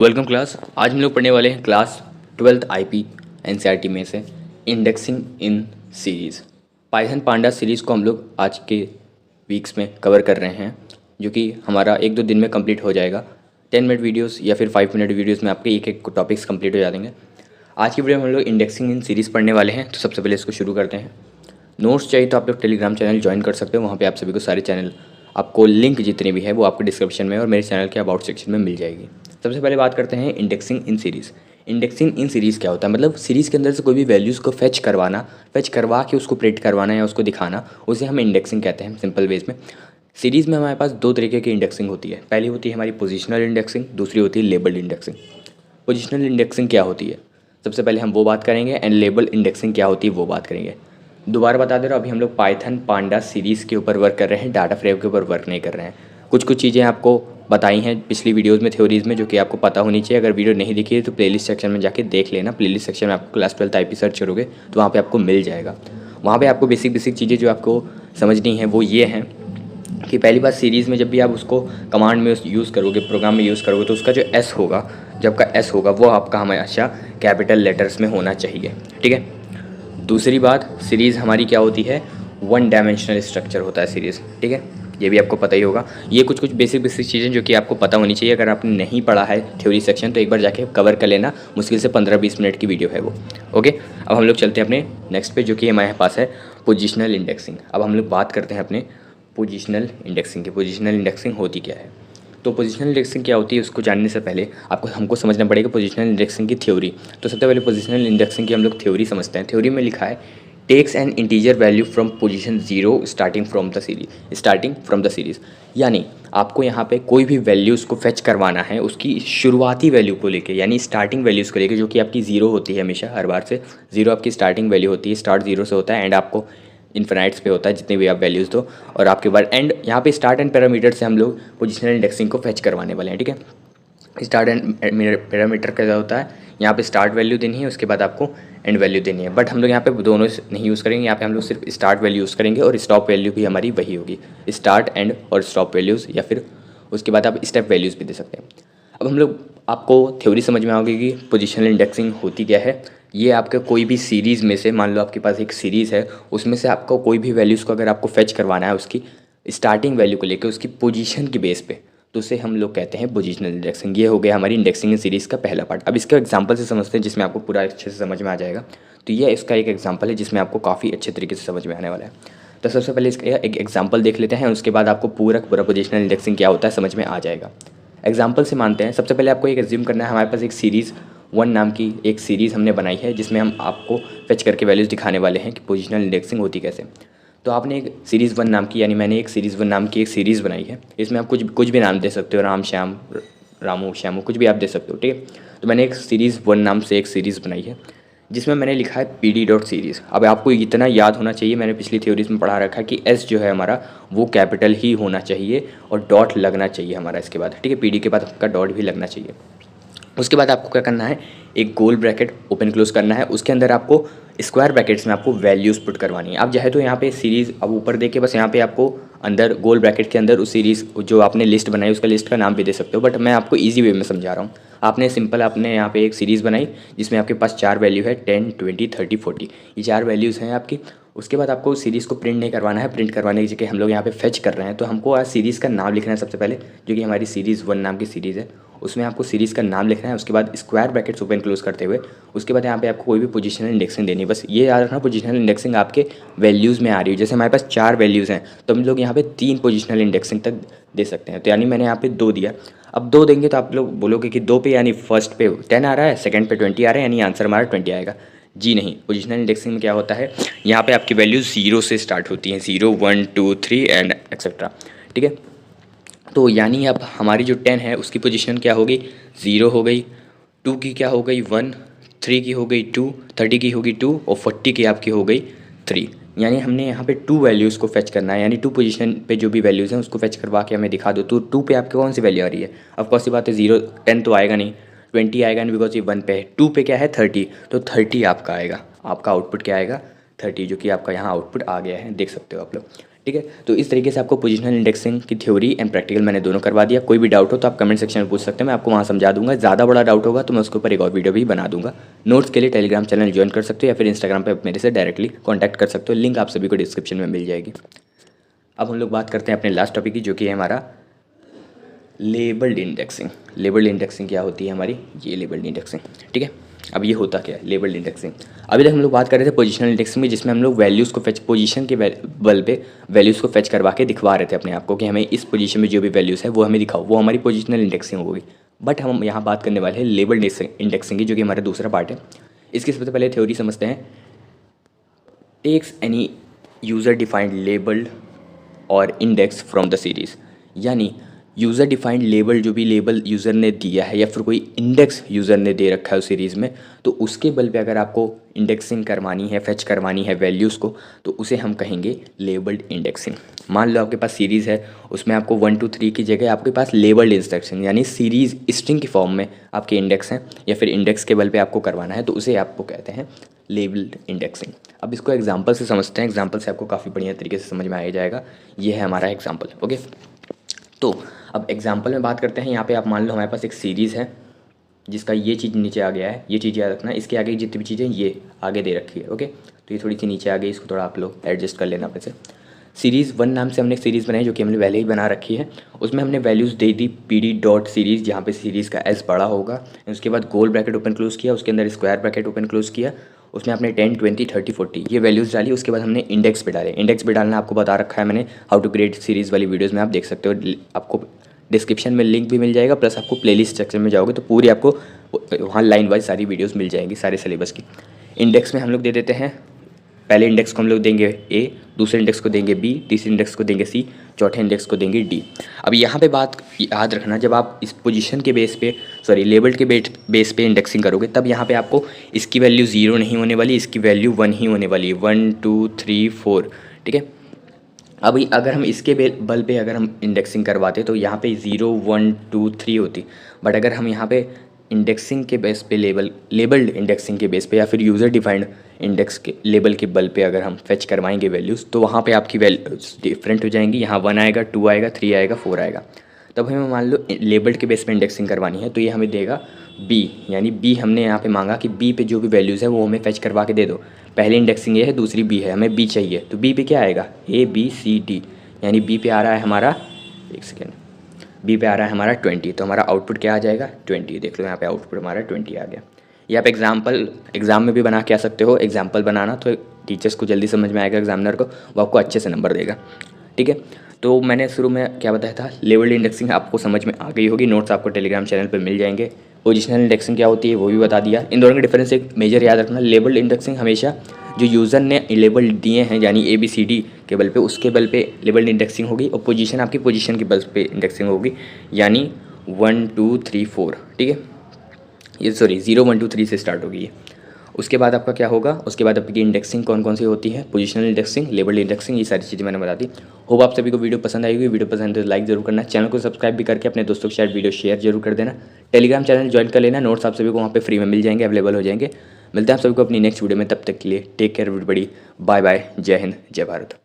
Welcome class. आज हम लोग पढ़ने वाले हैं क्लास 12th आईपी एनसीईआरटी में से इंडेक्सिंग इन सीरीज़। पाइथन पांडा सीरीज़ को हम लोग आज के वीक्स में कवर कर रहे हैं, जो कि हमारा 1-2 दिन में कंप्लीट हो जाएगा। 10 मिनट वीडियोस या फिर 5 मिनट वीडियोस में आपके एक टॉपिक्स कंप्लीट हो जाएंगे। आज की वीडियो में हम लोग इंडेक्सिंग इन सीरीज़ पढ़ने वाले हैं। तो सबसे पहले इसको शुरू करते हैं। नोट्स चाहिए तो आप लोग टेलीग्राम चैनल ज्वाइन कर सकते हो। वहाँ पर आप सभी को सारे चैनल, आपको लिंक जितनी भी है वो आपको डिस्क्रिप्शन में और मेरे चैनल के अबाउट सेक्शन में मिल जाएगी। सबसे पहले बात करते हैं इंडेक्सिंग इन सीरीज़। इंडेक्सिंग इन सीरीज़ क्या होता है? मतलब सीरीज़ के अंदर से कोई भी वैल्यूज़ को फेच करवा के उसको प्रिंट करवाना या उसको दिखाना, उसे हम इंडेक्सिंग कहते हैं सिंपल वेज में। सीरीज़ में हमारे पास दो तरीके की इंडेक्सिंग होती है। पहली होती है हमारी पोजिशनल इंडेक्सिंग, दूसरी होती है लेबल्ड इंडेक्सिंग। पोजिशनल इंडेक्सिंग क्या होती है सबसे पहले हम वो बात करेंगे, एंड लेबल इंडेक्सिंग क्या होती है वो बात करेंगे। दोबारा बता दे रहा हूँ, अभी हम लोग पाइथन पांडा सीरीज़ के ऊपर वर्क कर रहे हैं, डाटा फ्रेम के ऊपर वर्क नहीं कर रहे हैं। कुछ चीज़ें आपको बताई हैं पिछली वीडियोज़ में, थ्योरीज़ में, जो कि आपको पता होनी चाहिए। अगर वीडियो नहीं दिखी है तो प्लेलिस्ट सेक्शन में जाके देख लेना। प्लेलिस्ट सेक्शन में आपको क्लास 12th आईपी सर्च करोगे तो वहाँ पे आपको मिल जाएगा। वहाँ पे आपको बेसिक चीज़ें जो आपको समझनी है वो ये हैं कि पहली बात, सीरीज़ में जब भी आप उसको कमांड में यूज़ करोगे, प्रोग्राम में यूज़ करोगे, तो उसका जो एस होगा, जब का एस होगा वो आपका हमेशा कैपिटल लेटर्स में होना चाहिए। ठीक है। दूसरी बात, सीरीज़ हमारी क्या होती है? वन डायमेंशनल स्ट्रक्चर होता है सीरीज़। ठीक है, ये भी आपको पता ही होगा। ये कुछ बेसिक चीज़ें जो कि आपको पता होनी चाहिए। अगर आपने नहीं पढ़ा है थ्योरी सेक्शन तो एक बार जाके कवर कर लेना। मुश्किल से 15-20 मिनट की वीडियो है वो। ओके, अब हम लोग चलते हैं अपने नेक्स्ट पे, जो कि हमारे पास है पोजिशनल इंडेक्सिंग। अब हम लोग बात करते हैं अपने पोजिशनल इंडेक्सिंग की। पोजिशनल इंडेक्सिंग होती क्या है? तो पोजिशनल इंडेक्सिंग क्या होती है उसको जानने से पहले हमको समझना पड़ेगा पोजिशनल इंडेक्सिंग की थ्योरी। तो सबसे पहले पोजिशनल इंडेक्सिंग की हम लोग थ्योरी समझते हैं। थ्योरी में लिखा है, takes an integer value from position 0 starting from the series. यानी आपको यहाँ पे कोई भी वैल्यूज़ को फेच करवाना है उसकी शुरुआती वैल्यू को लेके, यानी स्टार्टिंग वैल्यूज़ को लेके, जो कि आपकी 0 होती है हमेशा, हर बार से 0 आपकी स्टार्टिंग वैल्यू होती है। स्टार्ट 0 से होता है, एंड आपको इन्फिनाइट्स पे होता है जितने भी आप वैल्यूज़ दो, और आपके बाद एंड यहाँ पे स्टार्ट एंड पैरामीटर से हम लोग पोजिशनल इंडेक्सिंग को फेच करवाने वाले हैं। ठीक है, स्टार्ट एंड पैरामीटर क्या होता है? यहाँ पे स्टार्ट वैल्यू देनी है, उसके बाद आपको एंड वैल्यू देनी है। बट हम लोग यहाँ पे दोनों नहीं यूज़ करेंगे। यहाँ पे हम लोग सिर्फ स्टार्ट वैल्यू यूज़ करेंगे, और स्टॉप वैल्यू भी हमारी वही होगी, स्टार्ट एंड और स्टॉप वैल्यूज़, या फिर उसके बाद आप स्टेप वैल्यूज़ भी दे सकते हैं। अब हम लोग, आपको थ्योरी समझ में आओगे कि पोजिशनल इंडेक्सिंग होती क्या है। ये आपके कोई भी सीरीज़ में से, मान लो आपके पास एक सीरीज़ है, उसमें से आपको कोई भी वैल्यूज़ को अगर आपको फेच करवाना है उसकी स्टार्टिंग वैल्यू को लेकर उसकी पोजीशन की बेस पे, तो उसे हम लोग कहते हैं पोजिशनल इंडेक्सिंग। ये हो गया हमारी इंडेक्सिंग सीरीज़ का पहला पार्ट। अब इसका एग्जांपल से समझते हैं जिसमें आपको पूरा अच्छे से समझ में आ जाएगा। तो ये इसका एक एग्जांपल है जिसमें आपको काफ़ी अच्छे तरीके से समझ में आने वाला है। तो सबसे पहले इसका एक एग्जांपल देख लेते हैं, उसके बाद आपको पूरा पोजिशनल इंडेक्सिंग क्या होता है समझ में आ जाएगा। एग्जाम्पल से मानते हैं। सबसे पहले आपको एक एज्यूम करना है, हमारे पास एक सीरीज़ 1 नाम की एक सीरीज़ हमने बनाई है, जिसमें हम आपको फेच करके वैल्यूज़ दिखाने वाले हैं कि पोजिशनल इंडेक्सिंग होती कैसे। तो आपने एक सीरीज़ 1 नाम की, यानी मैंने एक सीरीज़ 1 नाम की एक सीरीज़ बनाई है। इसमें आप कुछ भी नाम दे सकते हो, राम श्याम, रामू श्यामू, कुछ भी आप दे सकते हो। ठीक है, तो मैंने एक सीरीज़ 1 नाम से एक सीरीज़ बनाई है जिसमें मैंने लिखा है pd.series। अब आपको इतना याद होना चाहिए, मैंने पिछली थ्योरीज में पढ़ा रखा है कि एस जो है हमारा वो कैपिटल ही होना चाहिए और डॉट लगना चाहिए हमारा इसके बाद। ठीक है, पीडी के बाद आपका डॉट भी लगना चाहिए। उसके बाद आपको क्या करना है, एक गोल ब्रैकेट ओपन क्लोज करना है, उसके अंदर आपको स्क्वायर ब्रैकेट्स में आपको वैल्यूज़ पुट करवानी है। आप चाहे तो यहाँ पे सीरीज़ अब ऊपर देके बस यहाँ पे आपको अंदर गोल ब्रैकेट के अंदर उस सीरीज़ जो आपने लिस्ट बनाई उसका लिस्ट का नाम भी दे सकते हो, बट मैं आपको ईजी वे में समझा रहा हूँ। आपने सिंपल आपने यहाँ पे एक सीरीज़ बनाई जिसमें आपके पास 4 वैल्यू है, 10, 20, 30, 40। ये 4 वैल्यूज़ हैं आपकी। उसके बाद आपको सीरीज़ को प्रिंट नहीं करवाना है, प्रिंट करवाने की जगह हम लोग यहाँ पे फेच कर रहे हैं, तो हमको आज सीरीज़ का नाम लिखना है सबसे पहले, जो कि हमारी सीरीज़ 1 नाम की सीरीज़ है। उसमें आपको सीरीज़ का नाम लिखना है, उसके बाद स्क्वायर ब्रैकेट्स ओपन क्लोज करते हुए उसके बाद यहाँ पे आपको कोई भी पोजीशनल इंडेक्सिंग देनी है। बस ये याद रखना, पोजीशनल इंडेक्सिंग आपके वैल्यूज़ में आ रही है। जैसे हमारे पास 4 वैल्यूज़ हैं तो हम लोग यहाँ पे 3 पोजीशनल इंडेक्सिंग तक दे सकते हैं। तो यानी मैंने यहाँ पे 2 दिया। अब 2 देंगे तो आप लोग बोलोगे कि 2 पे यानी फर्स्ट पे 10 आ रहा है, सेकंड पे 20 आ रहा है, यानी आंसर हमारा 20 आएगा। जी नहीं, पोजीशनल इंडेक्सिंग में क्या होता है, यहाँ पे आपकी वैल्यूज़ 0 से स्टार्ट होती हैं, 0, 1, 2, 3 एंड एक्सेट्रा। ठीक है, तो यानी अब हमारी जो 10 है उसकी पोजीशन क्या होगी, 0 हो गई, 2 की क्या हो गई 1, 3 की हो गई 2, 30 की होगी 2 और 40 की आपकी हो गई 3। यानी हमने यहाँ पे 2 वैल्यूज़ को फेच करना है, यानी 2 पोजीशन पे जो भी वैल्यूज़ हैं उसको फेच करवा के हमें दिखा दो। तो 2 पे आपके कौन सी वैल्यू आ रही है? अब कौन सी बात है, 0 10 तो आएगा नहीं, 20 आएगा नहीं, बिकॉज ये 1 पे है। 2 पे क्या है 30, तो 30 आपका आएगा। आपका आउटपुट क्या आएगा 30, जो कि आपका यहाँ आउटपुट आ गया है, देख सकते हो आप लोग। ठीक है। तो इस तरीके से आपको पोजिशनल इंडेक्सिंग की थ्योरी एंड प्रैक्टिकल मैंने दोनों करवा दिया। कोई भी डाउट हो तो आप कमेंट सेक्शन में पूछ सकते हैं, मैं आपको वहाँ समझा दूंगा। ज़्यादा बड़ा डाउट होगा तो मैं उसके ऊपर एक और वीडियो भी बना दूंगा। नोट्स के लिए टेलीग्राम चैनल ज्वाइन कर सकते हो या फिर इंस्टाग्राम पर मेरे से डायरेक्टली कॉन्टैक्ट कर सकते हो, लिंक आप सभी को डिस्क्रिप्शन में मिल जाएगी। अब हम लोग बात करते हैं अपने लास्ट टॉपिक की, जो कि है हमारा लेबल्ड इंडेक्सिंग। लेबल्ड इंडेक्सिंग क्या होती है हमारी, ये लेबल्ड इंडेक्सिंग, ठीक है। अब ये होता क्या है लेबल्ड इंडेक्सिंग। अभी तक हम लोग बात कर रहे थे पोजीशनल इंडेक्सिंग में, जिसमें हम लोग वैल्यूज़ को फेच, पोजीशन के बल पे वैल्यूज़ को फेच करवा के दिखवा रहे थे अपने आप को कि हमें इस पोजीशन में जो भी वैल्यूज़ है वो हमें दिखाओ, वो हमारी पोजीशनल इंडेक्सिंग होगी। बट हम यहाँ बात करने वाले हैं लेबल्ड इंडेक्सिंग की, जो कि हमारा दूसरा पार्ट है। इसकी सबसे पहले थ्योरी समझते हैं। Takes any user defined labeled और इंडेक्स फ्रॉम द सीरीज़, यानी यूज़र डिफाइंड लेबल, जो भी लेबल यूज़र ने दिया है या फिर कोई इंडेक्स यूज़र ने दे रखा है उस सीरीज़ में, तो उसके बल पे अगर आपको इंडेक्सिंग करवानी है, फेच करवानी है वैल्यूज़ को, तो उसे हम कहेंगे लेबल्ड इंडेक्सिंग। मान लो आपके पास सीरीज़ है, उसमें आपको 1 2 3 की जगह आपके पास लेबल्ड इंस्ट्रक्शन यानी सीरीज़ स्ट्रिंग की फॉर्म में आपके इंडेक्स हैं या फिर इंडेक्स के बल पे आपको करवाना है, तो उसे आपको कहते हैं लेबल्ड इंडेक्सिंग। अब इसको एग्जाम्पल से समझते हैं, एग्जाम्पल से आपको काफ़ी बढ़िया तरीके से समझ में आ जाएगा। ये है हमारा एग्जाम्पल, ओके। तो अब एग्जाम्पल में बात करते हैं। यहाँ पे आप मान लो हमारे पास एक सीरीज़ है जिसका ये चीज़ नीचे आ गया है, ये चीज़ याद रखना, इसके आगे जितनी भी चीज़ें ये आगे दे रखी है, ओके। तो ये थोड़ी सी नीचे आ गई, इसको थोड़ा आप लोग एडजस्ट कर लेना अपने से। सीरीज़ 1 नाम से हमने एक सीरीज़ बनाई, जो कि हमने पहले ही बना रखी है। उसमें हमने वैल्यूज़ दे दी पीडी डॉट सीरीज़, जहाँ पे सीरीज़ का एस बड़ा होगा। उसके बाद गोल ब्रैकेट ओपन क्लोज किया, उसके अंदर स्क्वायर ब्रैकेट ओपन क्लोज किया, उसमें आपने 10 20 30 40 ये वैल्यूज़ डाली। उसके बाद हमने इंडेक्स पे डाले। इंडेक्स पे डालना आपको बता रखा है मैंने, हाउ टू क्रिएट सीरीज़ वाली वीडियोज़ में आप देख सकते हो। आपको डिस्क्रिप्शन में लिंक भी मिल जाएगा, प्लस आपको प्लेलिस्ट सेक्शन में जाओगे तो पूरी आपको वहाँ लाइन वाइज सारी वीडियोस मिल जाएंगी सारे सिलेबस की। इंडेक्स में हम लोग दे देते हैं, पहले इंडेक्स को हम लोग देंगे ए, दूसरे इंडेक्स को देंगे बी, तीसरे इंडेक्स को देंगे सी, चौथे इंडेक्स को देंगे डी। अब यहाँ पे बात याद रखना, जब आप इस पोजीशन के बेस पे लेबल्ड के बेस पे इंडेक्सिंग करोगे, तब यहाँ पे आपको इसकी वैल्यू 0 नहीं होने वाली, इसकी वैल्यू 1 ही होने वाली है, 1 2 3 4, ठीक है। अभी अगर हम इसके बल पे अगर हम इंडेक्सिंग करवाते तो यहाँ पे 0 1 2 3 होती। बट अगर हम यहाँ पे इंडेक्सिंग के बेस पे लेबल्ड इंडेक्सिंग के बेस पे या फिर यूज़र डिफाइंड इंडेक्स के लेबल के बल पे अगर हम फेच करवाएंगे वैल्यूज़, तो वहाँ पे आपकी वैल्यूज़ डिफरेंट हो जाएंगी। यहाँ 1 आएगा, 2 आएगा, 3 आएगा, 4 आएगा। तब हमें मान लो लेबल्ड के बेस पे इंडेक्सिंग करवानी है, तो ये हमें देगा बी, यानी बी हमने यहाँ पे मांगा कि बी पे जो भी वैल्यूज़ है वो हमें फेच करवा के दे दो। पहली इंडेक्सिंग ये है, दूसरी बी है, हमें बी चाहिए, तो बी पे क्या आएगा ए बी सी डी, यानी बी पे आ रहा है हमारा, एक सेकेंड, बी पे आ रहा है हमारा 20, तो हमारा आउटपुट क्या आ जाएगा 20। देख लो यहाँ पे आउटपुट हमारा 20 आ गया। ये आप एग्जाम में भी बना के आ सकते हो। एग्जाम्पल बनाना तो टीचर्स को जल्दी समझ में आएगा, एग्जामिनर को, वो आपको अच्छे से नंबर देगा, ठीक है। तो मैंने शुरू में क्या बताया था, लेबल्ड इंडेक्सिंग आपको समझ में आ गई होगी। नोट्स आपको टेलीग्राम चैनल पर मिल जाएंगे। पोजिशनल इंडेक्सिंग क्या होती है वो भी बता दिया। इन दोनों के डिफरेंस एक मेजर याद रखना, लेबल्ड इंडेक्सिंग हमेशा जो यूज़र ने लेबल दिए हैं यानी ए बी सी डी के बल पे, उसके बल पे लेबल्ड इंडेक्सिंग होगी, और पोजीशन आपकी पोजीशन के बल पे इंडेक्सिंग होगी, यानी 1 2 3 4, ठीक है। ये 0 1 2 3 से स्टार्ट होगी ये। उसके बाद आपका क्या होगा, उसके बाद आपकी इंडेक्सिंग कौन कौन सी होती है, पोजीशनल इंडेक्सिंग, लेबल्ड इंडेक्सिंग, ये सारी चीज़ें मैंने बता दी। होप आप सभी को वीडियो पसंद आई होगी। वीडियो पसंद है तो लाइक जरूर करना, चैनल को सब्सक्राइब भी करके अपने दोस्तों के साथ वीडियो शेयर जरूर कर देना। टेलीग्राम चैनल ज्वाइन कर लेना, नोट्स आप सभी को वहाँ पे फ्री में मिल जाएंगे, अवेलेबल हो जाएंगे। मिलते हैं आप सभी को अपनी नेक्स्ट वीडियो में, तब तक के लिए take care everybody, bye bye, जय हिंद, जय भारत।